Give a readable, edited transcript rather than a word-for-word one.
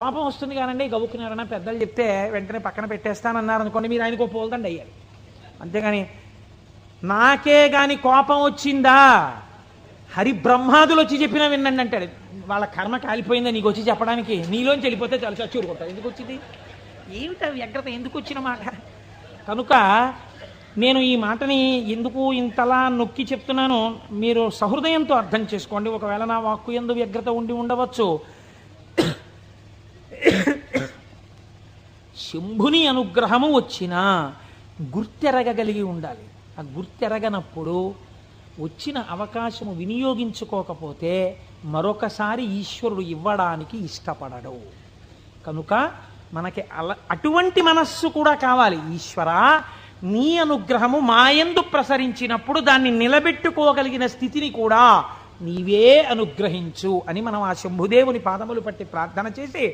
కోపం వస్తుంది కానండి గబుక్కున్నారన్నా పెద్దలు చెప్తే వెంటనే పక్కన పెట్టేస్తానన్నారు అనుకోండి, మీరు ఆయనకు పోల్దండి అయ్యాలి. అంతేగాని నాకే గాని కోపం వచ్చిందా హరి బ్రహ్మాదులు వచ్చి చెప్పినా వినండి అంటాడు. వాళ్ళ కర్మ కాలిపోయిందా నీకు వచ్చి చెప్పడానికి? నీలోంచి వెళ్ళిపోతే చాలా చచ్చూరుకుంటారు. ఎందుకు వచ్చింది? ఏమిటా వ్యగ్రత? ఎందుకు వచ్చిన మాట? కనుక నేను ఈ మాటని ఎందుకు ఇంతలా నొక్కి చెప్తున్నానో మీరు సహృదయంతో అర్థం చేసుకోండి. ఒకవేళ నా వాక్కు యందు వ్యగ్రత ఉండి ఉండవచ్చు. శంభుని అనుగ్రహము వచ్చినా గుర్తెరగగలిగి ఉండాలి. ఆ గుర్తెరగనప్పుడు వచ్చిన అవకాశము వినియోగించుకోకపోతే మరొకసారి ఈశ్వరుడు ఇవ్వడానికి ఇష్టపడడు. కనుక మనకి అటువంటి మనస్సు కూడా కావాలి. ఈశ్వరా, నీ అనుగ్రహము మాయందు ప్రసరించినప్పుడు దాన్ని నిలబెట్టుకోగలిగిన స్థితిని కూడా నీవే అనుగ్రహించు అని మనం ఆ శంభుదేవుని పాదములు పట్టి ప్రార్థన చేసి